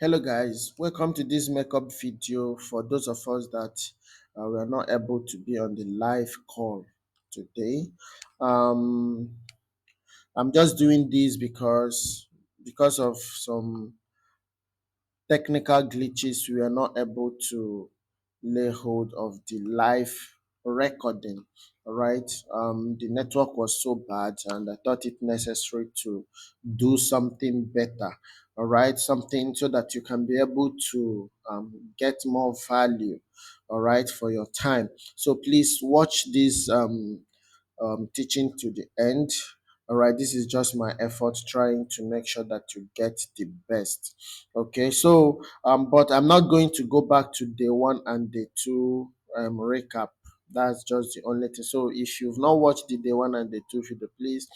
Hello guys, welcome to this makeup video. For those of us that were not able to be on the live call today, um, I'm just doing this because of some technical glitches. We were not able to lay hold of the live recording. All right, the network was so bad, and I thought it necessary to do something better. All right, something so that you can be able to get more value. All right, for your time. So please watch this teaching to the end. All right, this is just my effort trying to make sure that you get the best. Okay, so but I'm not going to go back to day one and day two recap. That's just the only thing. So if you've not watched the day one and day two video, please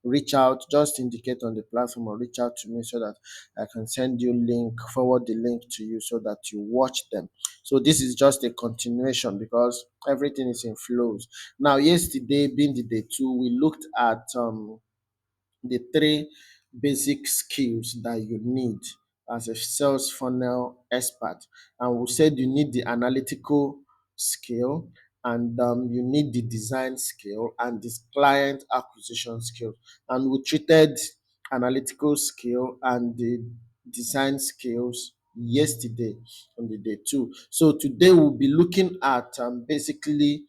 reach out, just indicate on the platform or reach out to me so that I can send you link, forward the link to you so that you watch them. So this is just a continuation because everything is in flows. Now, yesterday being the day two, we looked at the three basic skills that you need as a sales funnel expert. And we said you need the analytical skill, and you need the design skill and this client acquisition skill. And we treated analytical skill and the design skills yesterday on the day two. So today we'll be looking at basically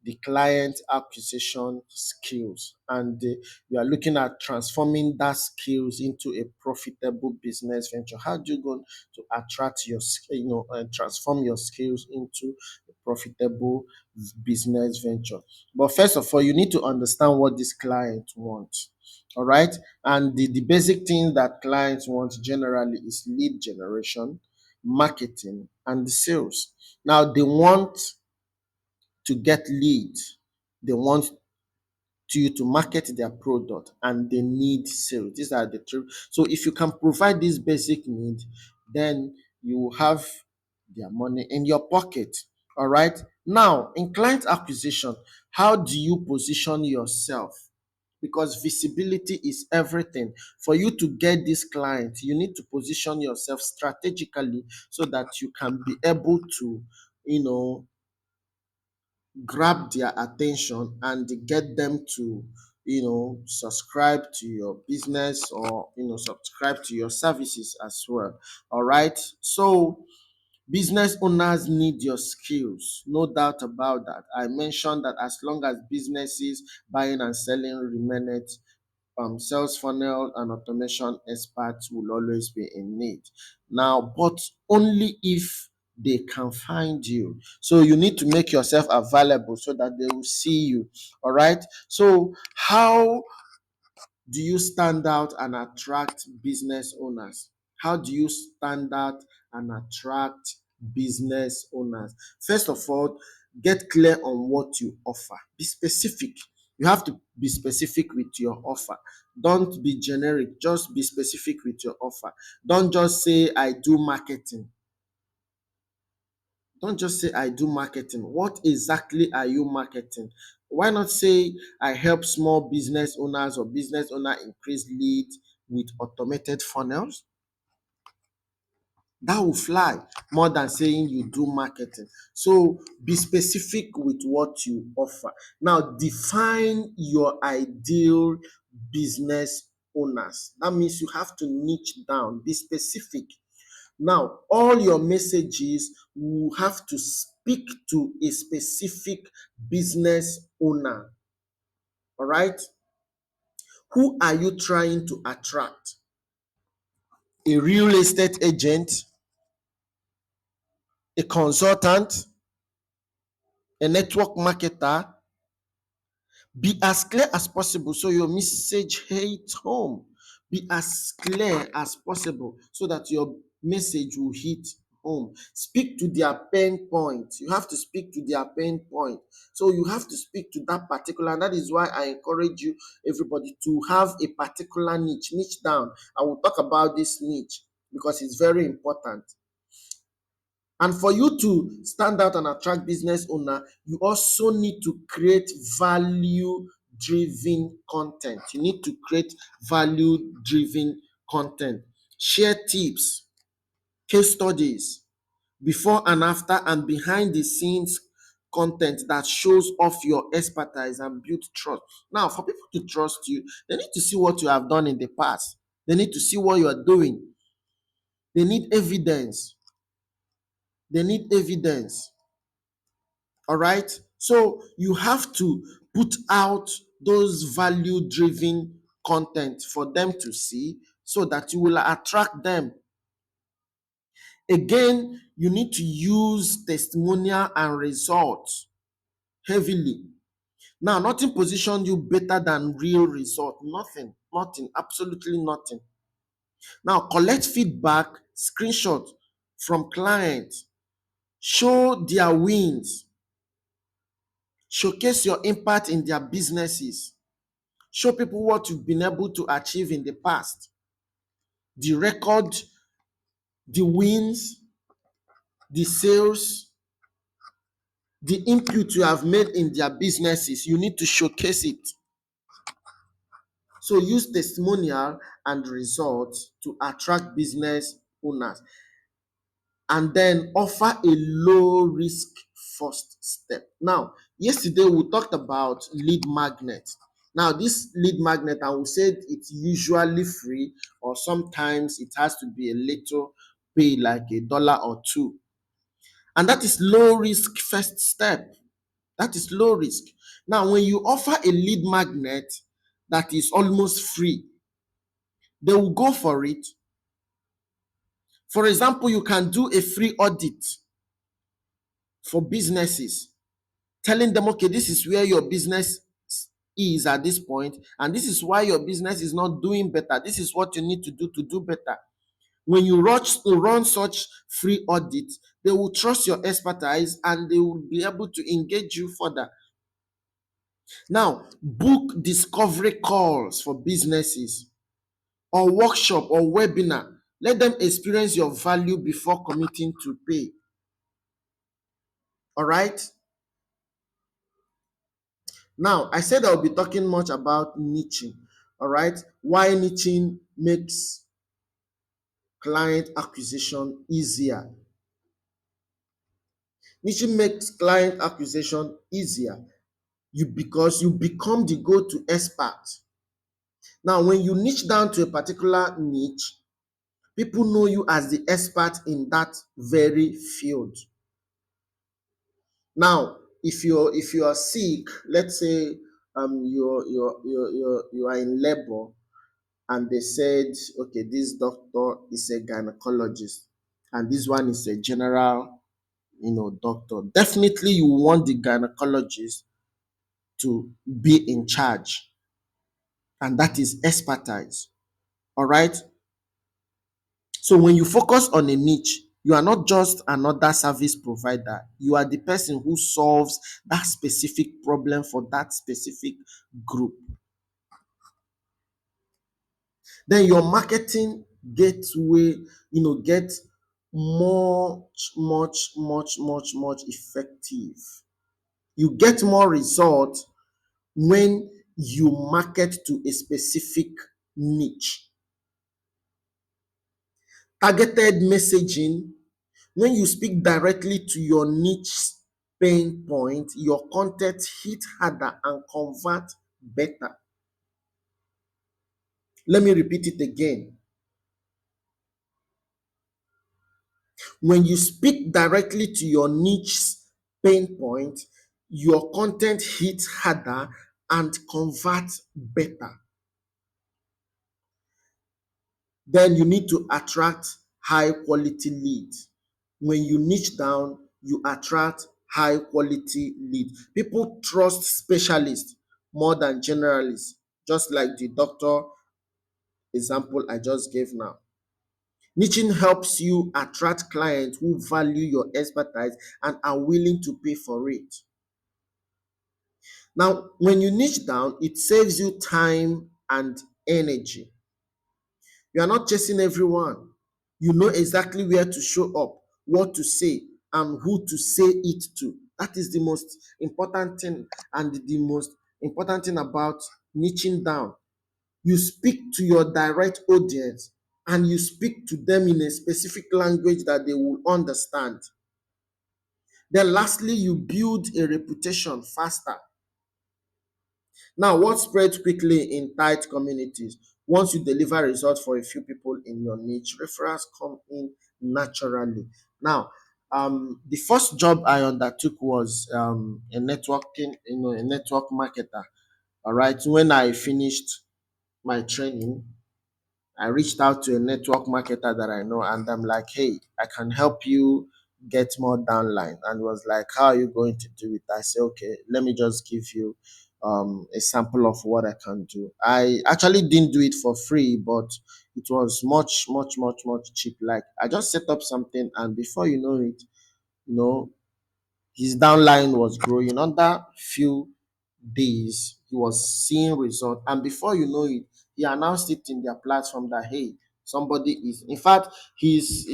the client acquisition skills, and we are looking at transforming that skills into a profitable business venture. How do you go to attract your and transform your skills into a profitable business venture? But first of all, you need to understand what this client wants. All right, and the basic things that clients want generally is lead generation, marketing, and the sales. Now they want to get leads, they want you to market their product, and they need sales. These are the three. So if you can provide this basic need, then you have their money in your pocket. All right. Now, in client acquisition, how do you position yourself? Because visibility is everything. For you to get this client, you need to position yourself strategically so that you can be able to, you know, grab their attention and get them to subscribe to your business, or subscribe to your services as well. All right, so business owners need your skills, no doubt about that. I mentioned that as long as businesses buying and selling remain it, sales funnel and automation experts will always be in need. Now, but only if they can find you. So you need to make yourself available so that they will see you. All right. So how do you stand out and attract business owners? How do you stand out and attract business owners? First of all, get clear on what you offer. Be specific. You have to be specific with your offer. Don't be generic, just be specific with your offer. Don't just say, I do marketing. Don't just say, I do marketing. What exactly are you marketing? Why not say, I help small business owners or business owner increase leads with automated funnels? That will fly more than saying you do marketing. So be specific with what you offer. Now, define your ideal business owners. That means you have to niche down, be specific. Now, all your messages will have to speak to a specific business owner. All right? Who are you trying to attract? A real estate agent, a consultant, a network marketer? Be as clear as possible so your message hits home. Be as clear as possible so that your message will hit home. Speak to their pain point. You have to speak to their pain point. So you have to speak to that particular, and that is why I encourage you, everybody, to have a particular niche down. I will talk about this niche because it's very important. And for you to stand out and attract business owner, you also need to create value driven content. You need to create value driven content. Share tips. case studies, before and after, and behind the scenes content that shows off your expertise and build trust. Now, for people to trust you, they need to see what you have done in the past. They need to see what you are doing. They need evidence. They need evidence. All right. So you have to put out those value driven content for them to see so that you will attract them. Again, you need to use testimonial and results heavily. Now, nothing positions you better than real result. Nothing, absolutely nothing. Now, collect feedback, screenshot from clients, show their wins, showcase your impact in their businesses, show people what you've been able to achieve in the past, the record, the wins, the sales, the input you have made in their businesses. You need to showcase it. So use testimonial and results to attract business owners, and then offer a low risk first step. Now, yesterday we talked about lead magnet. Now, this lead magnet, and we said it's usually free, or sometimes it has to be a little pay, like $1 or $2. And that is low risk first step. That is low risk. Now, when you offer a lead magnet that is almost free, they will go for it. For example, you can do a free audit for businesses, telling them, okay, this is where your business is at this point, and this is why your business is not doing better. This is what you need to do better. When you run such free audits, they will trust your expertise and they will be able to engage you further. Now, book discovery calls for businesses, or workshop or webinar. Let them experience your value before committing to pay. All right. Now, I said I'll be talking much about niching. All right. Why niching makes client acquisition easier. Niching makes client acquisition easier because you become the go-to expert. Now, when you niche down to a particular niche, people know you as the expert in that very field. Now, if you are sick, let's say you are in labor, and they said, okay, this doctor is a gynecologist, and this one is a general, doctor. Definitely, you want the gynecologist to be in charge, and that is expertise. All right. So when you focus on a niche, you are not just another service provider. You are the person who solves that specific problem for that specific group. Then your marketing get much effective. You get more results when you market to a specific niche. Targeted messaging: when you speak directly to your niche pain point, your content hit harder and convert better. Let me repeat it again. When you speak directly to your niche pain point, your content hits harder and convert better. Then you need to attract high quality leads. When you niche down, you attract high quality leads. People trust specialists more than generalists, just like the doctor example I just gave now. Niching helps you attract clients who value your expertise and are willing to pay for it. Now, when you niche down, it saves you time and energy. You are not chasing everyone. You know exactly where to show up, what to say, and who to say it to. That is the most important thing, and the most important thing about niching down. You speak to your direct audience. and you speak to them in a specific language that they will understand. Then, lastly, you build a reputation faster. Now, what spreads quickly in tight communities? Once you deliver results for a few people in your niche, referrals come in naturally. Now, the first job I undertook was a networking, a network marketer. All right. When I finished my training, I reached out to a network marketer that I know, and I'm like, hey, I can help you get more downline. And was like, how are you going to do it? I said, okay, let me just give you a sample of what I can do. I actually didn't do it for free, but it was much, much, much, much cheap. Like I just set up something, and before you know it, you know, his downline was growing. Under few days, he was seeing result, and before you know it, he announced it in their platform that hey, somebody is. In fact, he's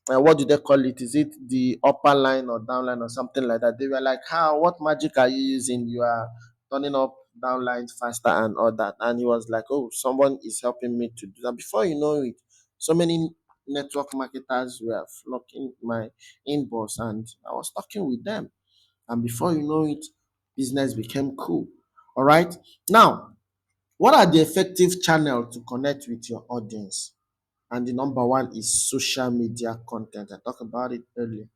what do they call it? Is it the upper line or downline or something like that? They were like, "How? What magic are you using? You are turning up downlines faster and all that." And he was like, "Oh, someone is helping me to do that." Before you know it, so many network marketers were flocking my inbox, and I was talking with them. And before you know it, business became cool. All right. Now, what are the effective channels to connect with your audience? And the number one is social media content. I talked about it earlier.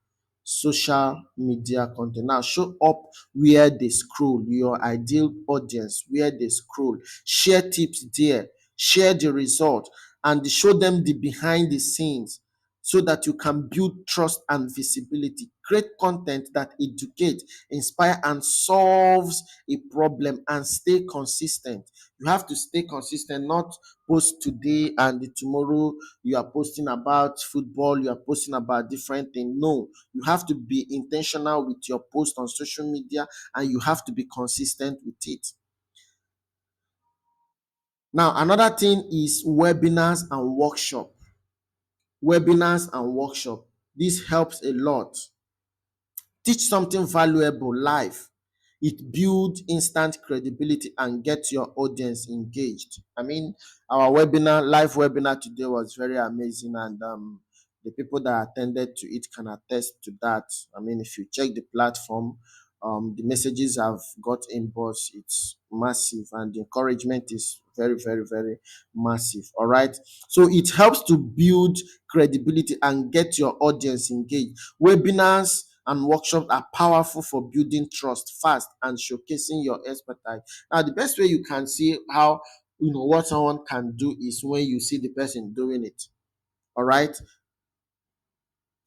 Social media content. Now, show up where they scroll, your ideal audience, where they scroll. Share tips there, share the result, and show them the behind the scenes so that you can build trust and visibility. Create content that educates, inspire, and solves a problem, and stay consistent. You have to stay consistent, not post today and tomorrow you are posting about football, you are posting about different things. No, you have to be intentional with your post on social media, and you have to be consistent with it. Now, another thing is webinars and workshop. Webinars and workshop. This helps a lot. Teach something valuable live. It builds instant credibility and gets your audience engaged. I mean, our live webinar today was very amazing, and the people that attended to it can attest to that. I mean, if you check the platform, the messages I've got inbox, it's massive, and the encouragement is very, very, very massive. All right. So it helps to build credibility and get your audience engaged. Webinars and workshops are powerful for building trust fast and showcasing your expertise. Now, the best way you can see how what someone can do is when you see the person doing it. All right.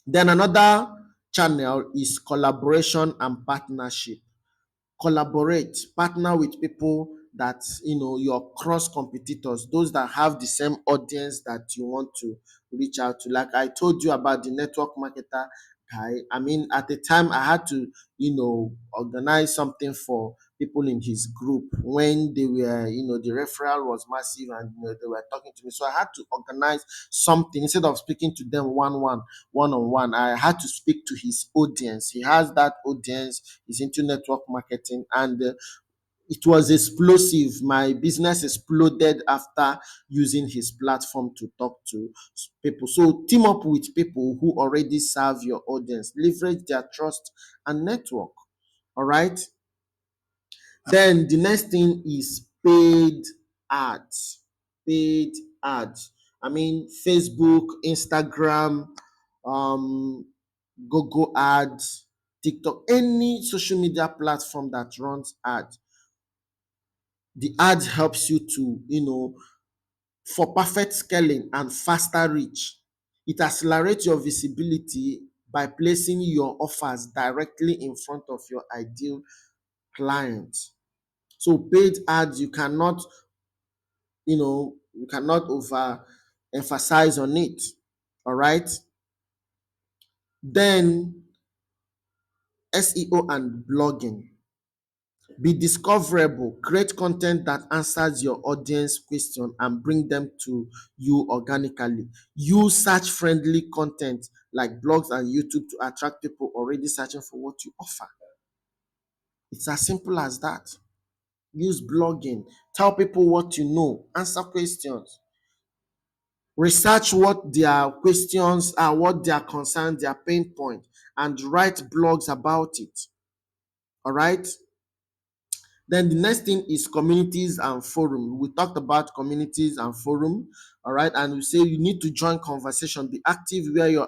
Then another channel is collaboration and partnership. Collaborate, partner with people that your cross competitors, those that have the same audience that you want to reach out to. Like I told you about the network marketer guy. I mean, at the time I had to organize something for people in his group when they were, the referral was massive, and they were talking to me, so I had to organize something. Instead of speaking to them one on one, I had to speak to his audience. He has that audience. He's into network marketing, and it was explosive. My business exploded after using his platform to talk to people. So team up with people who already serve your audience, leverage their trust and network. All right. Then the next thing is paid ads. Paid ads. I mean, Facebook, Instagram, um, Google ads, TikTok, any social media platform that runs ads. The ads helps you to, for perfect scaling and faster reach. It accelerates your visibility by placing your offers directly in front of your ideal clients. So paid ads, you cannot over emphasize on it. All right. Then SEO and blogging. Be discoverable, create content that answers your audience question and bring them to you organically. Use search friendly content like blogs and YouTube to attract people already searching for what you offer. It's as simple as that. Use blogging, tell people what you know, answer questions. research what their questions are, what their concerns, their pain point, and write blogs about it. All right. Then the next thing is communities and forum. We talked about communities and forum, all right, and we say you need to join conversation, be active where your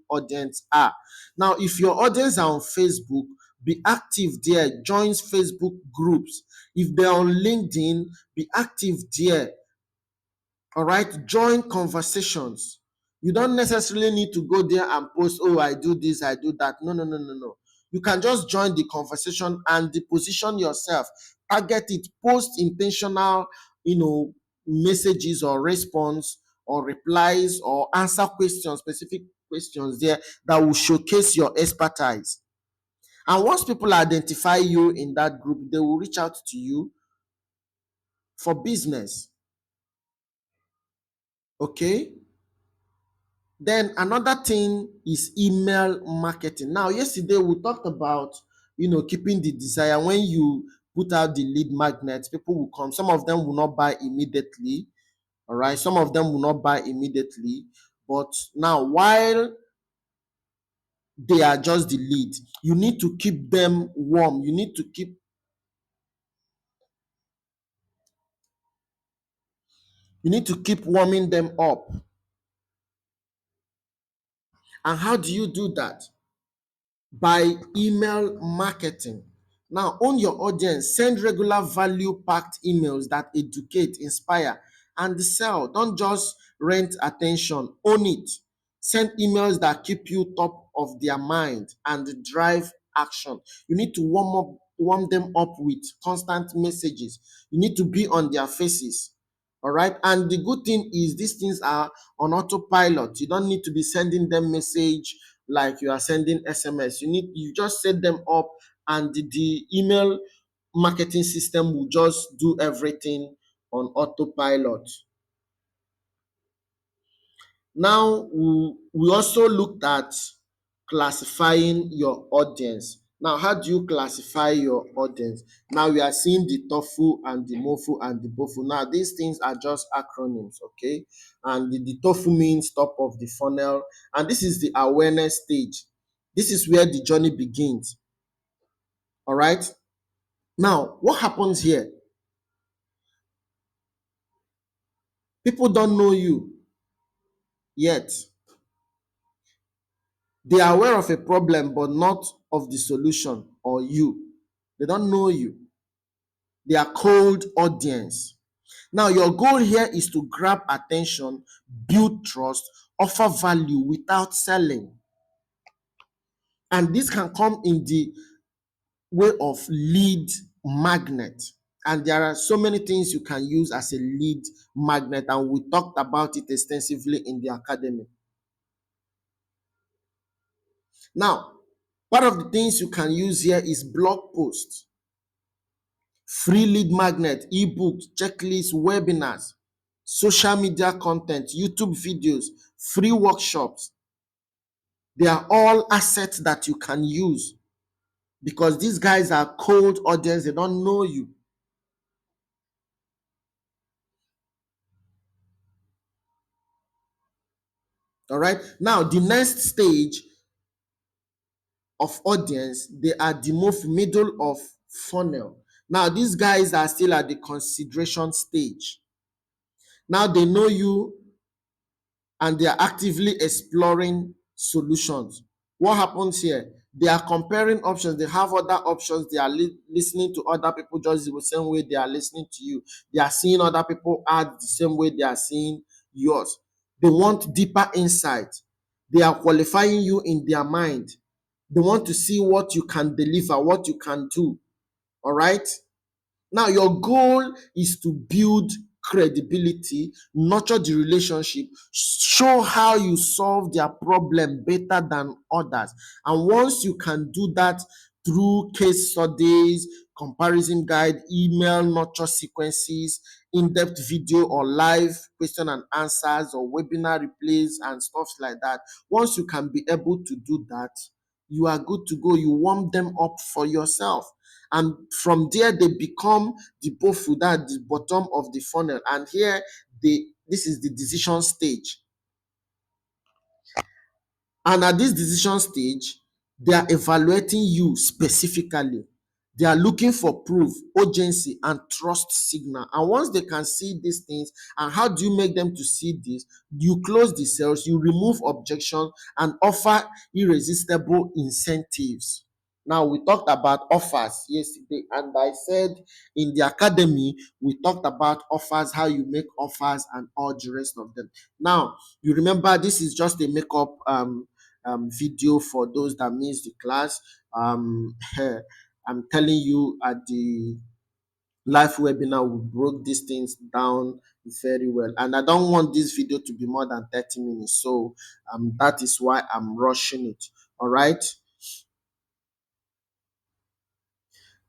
audience are. Now, if your audience are on Facebook, be active there, join Facebook groups. If they're on LinkedIn, be active there. All right, join conversations. You don't necessarily need to go there and post, oh, I do this, I do that. No, no, no, no, no. You can just join the conversation and position yourself. Target it, post intentional, messages or response or replies or answer questions, specific questions there that will showcase your expertise. And once people identify you in that group, they will reach out to you for business. Okay. Then another thing is email marketing. Now, yesterday we talked about, keeping the desire. When you put out the lead magnets, people will come. Some of them will not buy immediately. All right. Some of them will not buy immediately. But now, while they are just the lead, you need to keep them warm. You need to keep warming them up. And how do you do that? By email marketing. Now, own your audience. Send regular value-packed emails that educate, inspire, and sell. Don't just rent attention. Own it. Send emails that keep you top of their mind and drive action. You need to warm them up with constant messages. You need to be on their faces. All right. And the good thing is these things are on autopilot. You don't need to be sending them message like you are sending SMS. You just set them up, and the email marketing system will just do everything on autopilot. Now, we also looked at classifying your audience. Now, how do you classify your audience? Now, we are seeing the TOEFL and the MOFU and the BOFU. Now, these things are just acronyms, okay? And the TOEFL means top of the funnel. And this is the awareness stage. This is where the journey begins, all right? Now, what happens here? People don't know you yet. They are aware of a problem, but not of the solution or you. They don't know you. They are cold audience. Now, your goal here is to grab attention, build trust, offer value without selling. And this can come in the way of lead magnet. And there are so many things you can use as a lead magnet, and we talked about it extensively in the academy. Now, part of the things you can use here is blog posts, free lead magnet, ebooks, checklists, webinars, social media content, YouTube videos, free workshops. They are all assets that you can use because these guys are cold audience. They don't know you. All right. Now, the next stage of audience, they are the most middle of funnel. Now, these guys are still at the consideration stage. Now they know you and they are actively exploring solutions. What happens here? They are comparing options. They have other options. They are listening to other people just the same way they are listening to you. They are seeing other people add the same way they are seeing yours. They want deeper insight. They are qualifying you in their mind. They want to see what you can deliver, what you can do. All right. Now, your goal is to build credibility, nurture the relationship, show how you solve their problem better than others. And once you can do that through case studies, comparison guide, email nurture sequences, in-depth video or live question and answers or webinar replays and stuff like that, once you can be able to do that, you are good to go. You warm them up for yourself. And from there, they become the bofu, that the bottom of the funnel. And here, they This is the decision stage. And at this decision stage, they are evaluating you specifically. They are looking for proof, urgency, and trust signal. And once they can see these things, and how do you make them to see this? You close the sales, you remove objection, and offer irresistible incentives. Now, we talked about offers yesterday, and I said in the academy, we talked about offers, how you make offers, and all the rest of them. Now, you remember this is just a makeup video for those that missed the class. I'm telling you, at the live webinar, we broke these things down very well, and I don't want this video to be more than 30 minutes, so that is why I'm rushing it. All right.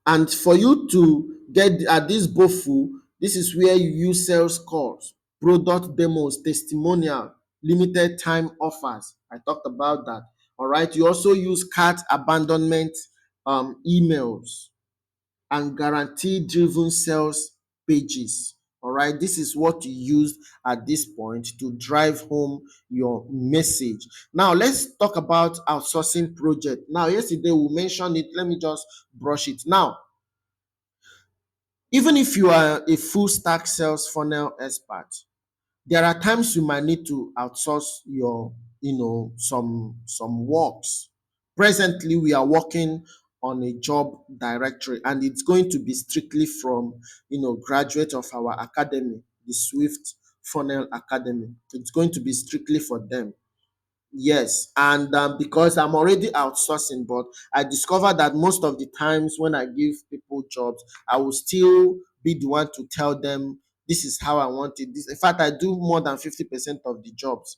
And for you to get at this BOFU, this is where you use sales calls, product demos, testimonial, limited time offers. I talked about that. All right. You also use cart abandonment emails and guarantee driven sales pages. All right. This is what you use at this point to drive home your message. Now, let's talk about outsourcing project. Now, yesterday we mentioned it. Let me just brush it. Now, even if you are a full stack sales funnel expert, there are times you might need to outsource your, some works. Presently, we are working on a job directory, and it's going to be strictly from, graduate of our academy, the Swift Funnel Academy. It's going to be strictly for them. Yes, and because I'm already outsourcing, but I discovered that most of the times when I give people jobs, I will still be the one to tell them this is how I want it. This, in fact, I do more than 50% of the jobs.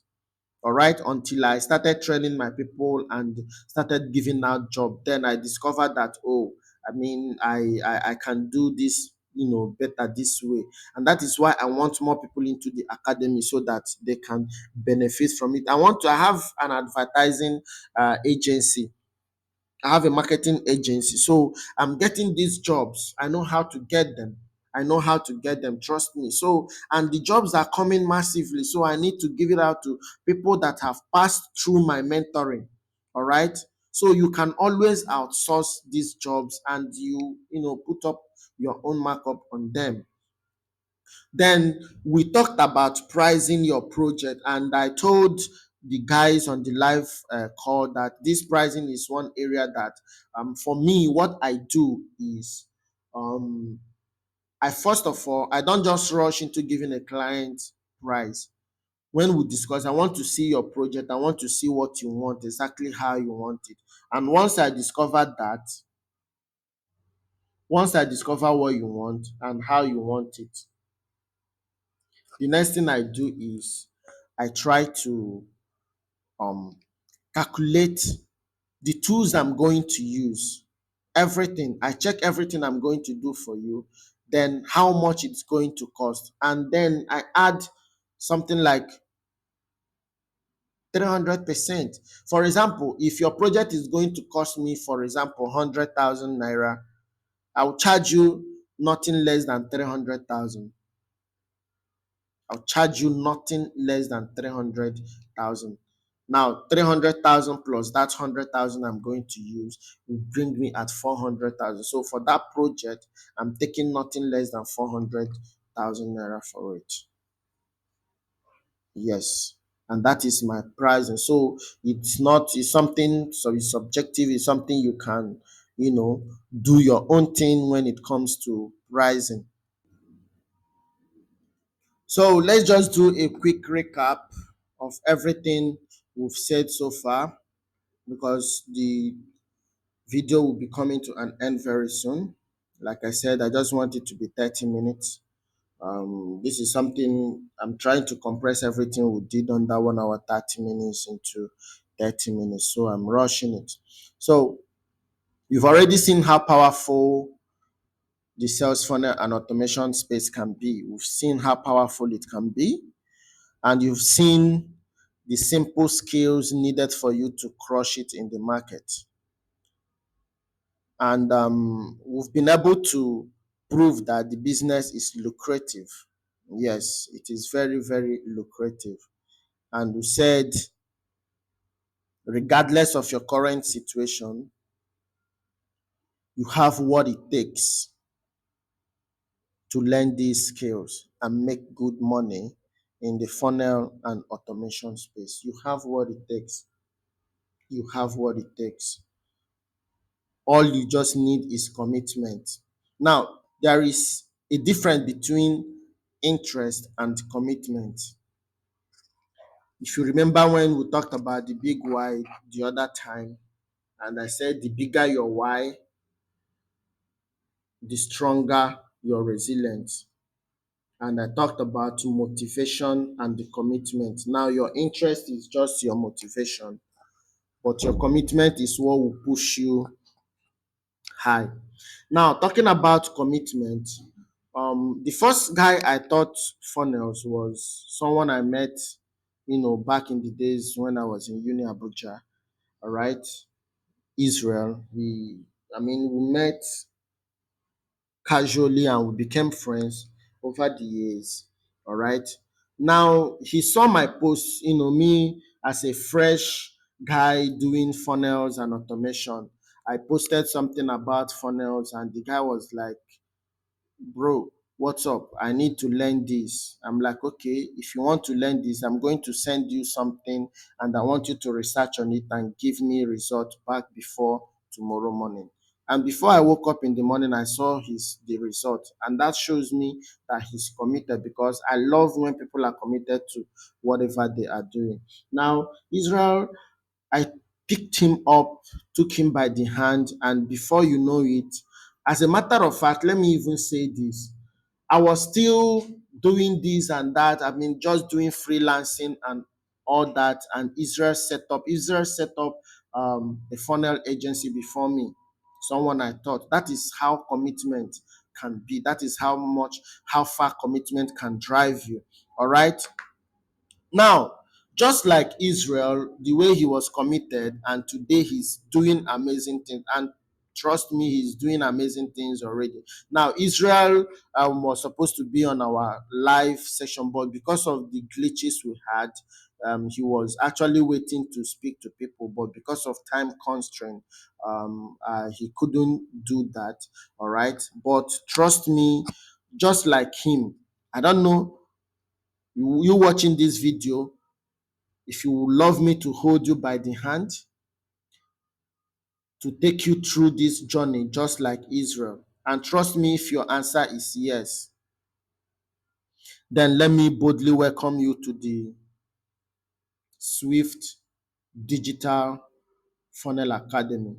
All right, until I started training my people and started giving out job, then I discovered that, oh, I mean, I can do this, better this way. And that is why I want more people into the academy, so that they can benefit from it. I have an advertising agency. I have a marketing agency. So I'm getting these jobs. I know how to get them. I know how to get them. Trust me. So, and the jobs are coming massively. So I need to give it out to people that have passed through my mentoring. All right. So you can always outsource these jobs, and put up your own markup on them. Then we talked about pricing your project, and I told the guys on the live call that this pricing is one area that, for me, what I do is, I first of all, I don't just rush into giving a client price. When we discuss, I want to see your project. I want to see what you want, exactly how you want it. And once I discover what you want and how you want it, the next thing I do is I try to um calculate the tools I'm going to use, everything. I check everything I'm going to do for you, then how much it's going to cost. And then I add something like 300%. For example, if your project is going to cost me, for example, 100,000 naira, I'll charge you nothing less than 300,000. I'll charge you nothing less than 300,000. Now, 300,000 plus that 100,000 I'm going to use will bring me at 400,000. So for that project, I'm taking nothing less than 400,000 naira for it. Yes. And that is my price. And so it's something, so it's subjective, it's something you can, do your own thing when it comes to pricing. So let's just do a quick recap of everything we've said so far, because the video will be coming to an end very soon. Like I said, I just want it to be 30 minutes. This is something I'm trying to compress everything we did under 1 hour, 30 minutes into 30 minutes. So I'm rushing it. So you've already seen how powerful the sales funnel and automation space can be. We've seen how powerful it can be, and you've seen the simple skills needed for you to crush it in the market. And we've been able to prove that the business is lucrative. Yes, it is very, very lucrative. And we said, regardless of your current situation, you have what it takes to learn these skills and make good money in the funnel and automation space. You have what it takes. You have what it takes. All you just need is commitment. Now, there is a difference between interest and commitment. If you remember when we talked about the big why the other time, and I said the bigger your why, the stronger your resilience. And I talked about motivation and the commitment. Now, your interest is just your motivation, but your commitment is what will push you high. Now, talking about commitment, the first guy I taught funnels was someone I met, back in the days when I was in Uni Abuja. All right, Israel. We met casually and we became friends over the years. All right. Now he saw my post, me as a fresh guy doing funnels and automation. I posted something about funnels and the guy was like, bro, what's up? I need to learn this. I'm like, okay, if you want to learn this, I'm going to send you something and I want you to research on it and give me result back before tomorrow morning. And before I woke up in the morning, I saw the result. And that shows me that he's committed, because I love when people are committed to whatever they are doing. Now, Israel, I picked him up, took him by the hand, and before you know it, as a matter of fact, let me even say this. I was still doing this and that. I mean, just doing freelancing and all that. And Israel set up a funnel agency before me. Someone I thought. That is how commitment can be. That is how far commitment can drive you. All right. Now, just like Israel, the way he was committed, and today he's doing amazing things. And trust me, he's doing amazing things already. Now, Israel was supposed to be on our live session, but because of the glitches we had, he was actually waiting to speak to people, but because of time constraint, he couldn't do that. All right. But trust me, just like him, I don't know, you watching this video, if you would love me to hold you by the hand to take you through this journey just like Israel. And trust me, if your answer is yes, then let me boldly welcome you to the Swift Digital Funnel Academy.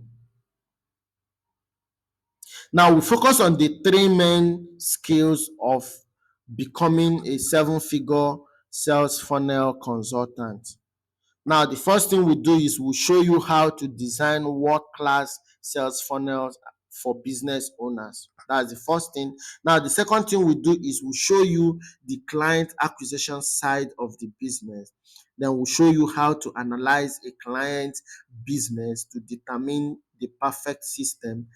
Now we focus on the three main skills of becoming a seven-figure sales funnel consultant. Now, the first thing we do is we'll show you how to design world-class sales funnels for business owners. That's the first thing. Now, the second thing we do is we'll show you the client acquisition side of the business. Then we'll show you how to analyze a client's business to determine the perfect system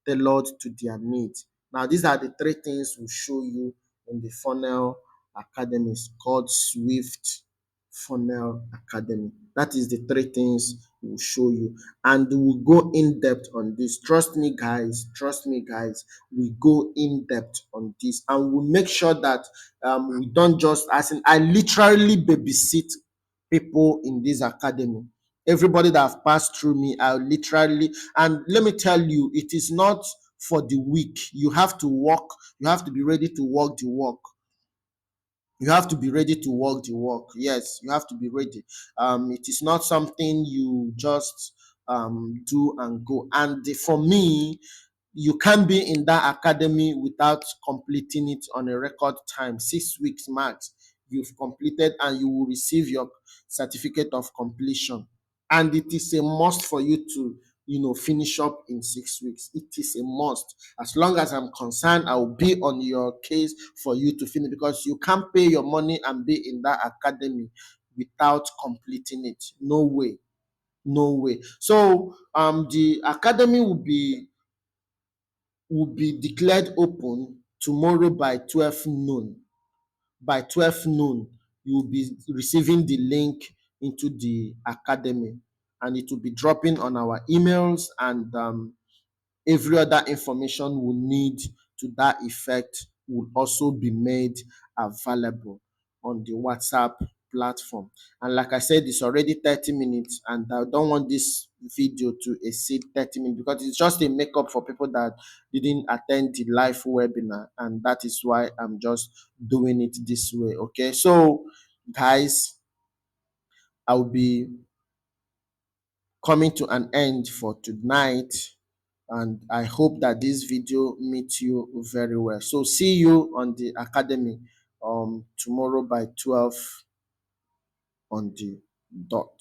tailored to their needs. Now, these are the three things we'll show you in the Funnel Academy. It's called Swift Funnel Academy. That is the three things we'll show you, and we'll go in depth on this. Trust me, guys. Trust me, guys. We go in depth on this, and we'll make sure that we don't just, as in, I literally babysit people in this academy. Everybody that have passed through me, I literally, and let me tell you, it is not for the weak. You have to walk. You have to be ready to walk the walk. You have to be ready to walk the walk. Yes, you have to be ready. It is not something you just do and go. And for me, you can't be in that academy without completing it on a record time, 6 weeks max. You've completed and you will receive your certificate of completion. And it is a must for you to, finish up in 6 weeks. It is a must. As long as I'm concerned, I will be on your case for you to finish, because you can't pay your money and be in that academy without completing it. No way. No way. So the academy will be declared open tomorrow by 12 noon. by 12 noon, you will be receiving the link into the academy, and it will be dropping on our emails, and every other information we need to that effect will also be made available on the WhatsApp platform. And like I said, it's already 30 minutes, and I don't want this video to exceed 30 minutes because it's just a makeup for people that didn't attend the live webinar, and that is why I'm just doing it this way. Okay, so guys, I'll be coming to an end for tonight, and I hope that this video meets you very well. So see you on the academy tomorrow by 12 on the dot.